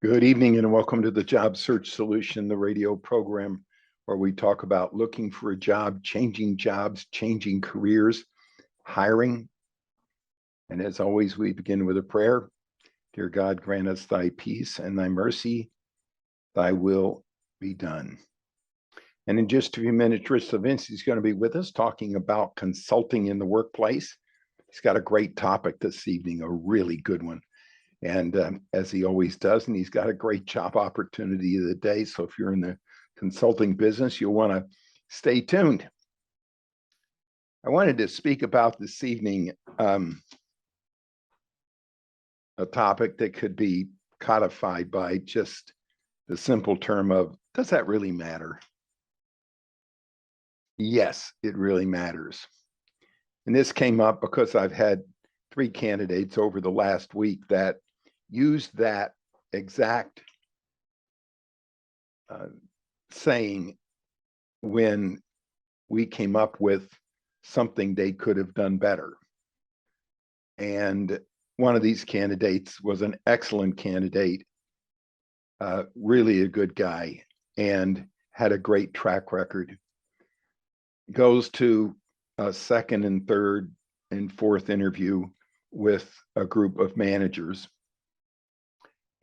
Good evening and welcome to the Job Search Solution, the radio program where we talk about looking for a job, changing jobs, changing careers, hiring. And as always, we begin with a prayer. Dear God, grant us thy peace and thy mercy, thy will be done. And in just a few minutes, Rich Levinsky is going to be with us talking about consulting in the workplace. He's got a great topic this evening, a really good one. And as he always does, and he's got a great job opportunity of the day. So if you're in the consulting business, you'll want to stay tuned. I wanted to speak about this evening a topic that could be codified by just the simple term of, does that really matter? Yes, it really matters. And this came up because I've had 3 candidates over the last week that used that exact saying when we came up with something they could have done better. And one of these candidates was an excellent candidate, really a good guy, and had a great track record. Goes to a second and third and fourth interview with a group of managers.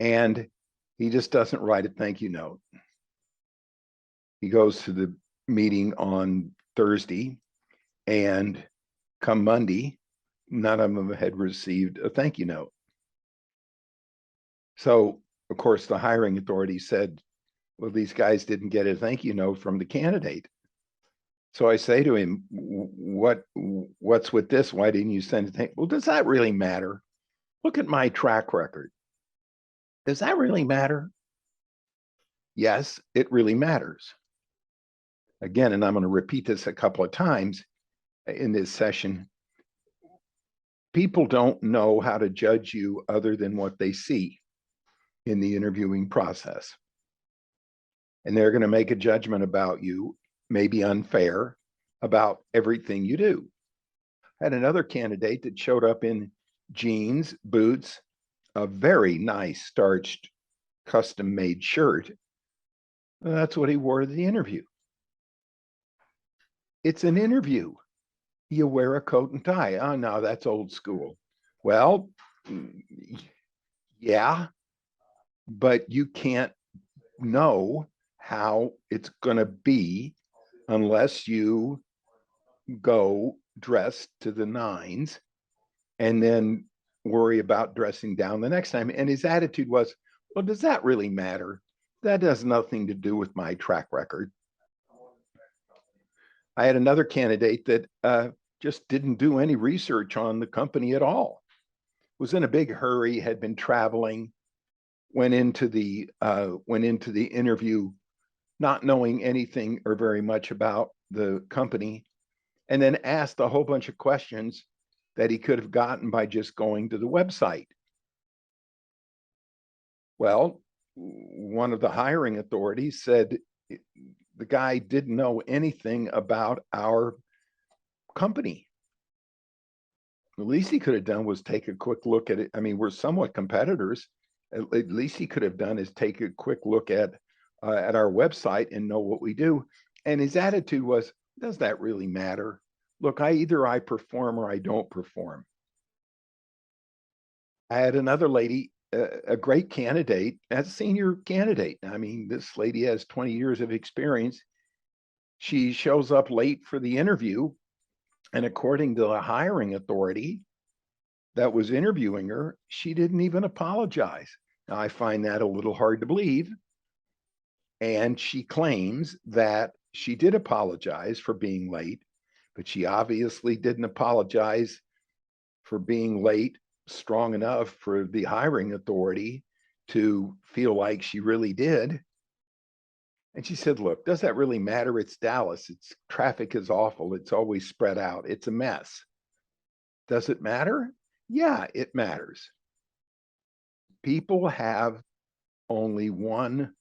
And he just doesn't write a thank you note. He goes to the meeting on Thursday, and come Monday, none of them had received a thank you note. So, of course, the hiring authority said, well, these guys didn't get a thank you note from the candidate. So I say to him, what's with this? Why didn't you send a thank? Well, does that really matter? Look at my track record. Does that really matter? Yes, it really matters. Again, and I'm going to repeat this a couple of times in this session. People don't know how to judge you other than what they see in the interviewing process. And they're going to make a judgment about you, maybe unfair, about everything you do. I had another candidate that showed up in jeans, boots, a very nice starched custom-made shirt. That's what he wore to the interview. It's an interview. You wear a coat and tie. Oh, no, that's old school. Well, yeah, but you can't know how it's going to be unless you go dressed to the nines and then worry about dressing down the next time. And his attitude was, well, does that really matter? That has nothing to do with my track record. I had another candidate that just didn't do any research on the company at all. Was in a big hurry, had been traveling, went into the interview not knowing anything or very much about the company, and then asked a whole bunch of questions that he could have gotten by just going to the website. Well, one of the hiring authorities said the guy didn't know anything about our company. The least he could have done was take a quick look at it. I mean, we're somewhat competitors. At least he could have done is take a quick look at our website and know what we do. And his attitude was, does that really matter? Look, either I perform or I don't perform. I had another lady, a great candidate, as a senior candidate. I mean, this lady has 20 years of experience. She shows up late for the interview, and according to the hiring authority that was interviewing her, she didn't even apologize. Now, I find that a little hard to believe. And she claims that she did apologize for being late, but she obviously didn't apologize for being late strong enough for the hiring authority to feel like she really did. And she said, look, does that really matter? It's Dallas. It's traffic is awful. It's always spread out. It's a mess. Does it matter? Yeah, it matters. People have only one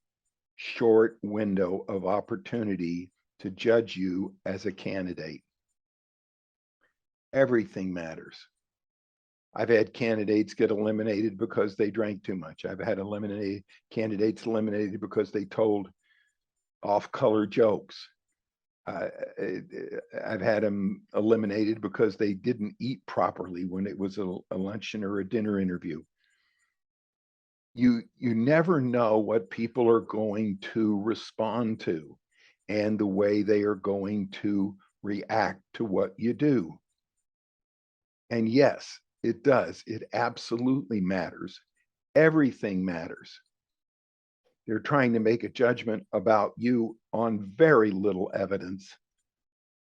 short window of opportunity to judge you as a candidate. Everything matters. I've had candidates get eliminated because they drank too much. I've had candidates eliminated because they told off-color jokes. I've had them eliminated because they didn't eat properly when it was a luncheon or a dinner interview. You never know what people are going to respond to and the way they are going to react to what you do. And yes, it does. It absolutely matters. Everything matters. They're trying to make a judgment about you on very little evidence,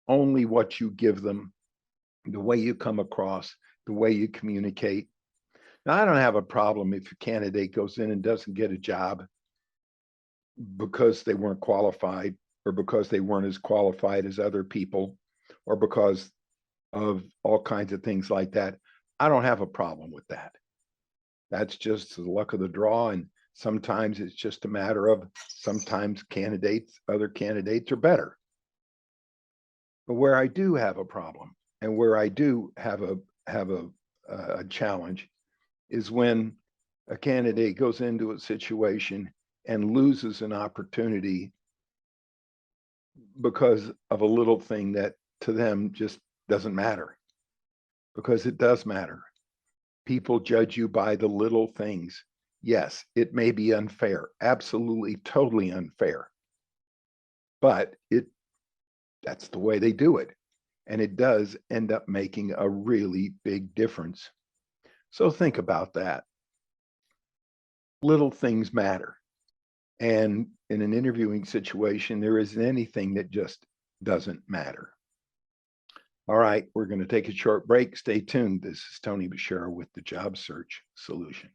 only what you give them, the way you come across, the way you communicate. Now, I don't have a problem if a candidate goes in and doesn't get a job because they weren't qualified, or because they weren't as qualified as other people, or because of all kinds of things like that. I don't have a problem with that. That's just the luck of the draw. And sometimes it's just a matter of sometimes other candidates are better. But where I do have a problem, and where I do have a challenge, is when a candidate goes into a situation and loses an opportunity because of a little thing that to them just doesn't matter. Because it does matter. People judge you by the little things. Yes, it may be unfair, absolutely, totally unfair, but that's the way they do it. And it does end up making a really big difference. So think about that. Little things matter. And in an interviewing situation, there isn't anything that just doesn't matter. All right, we're going to take a short break. Stay tuned. This is Tony Bashara with the Job Search Solution.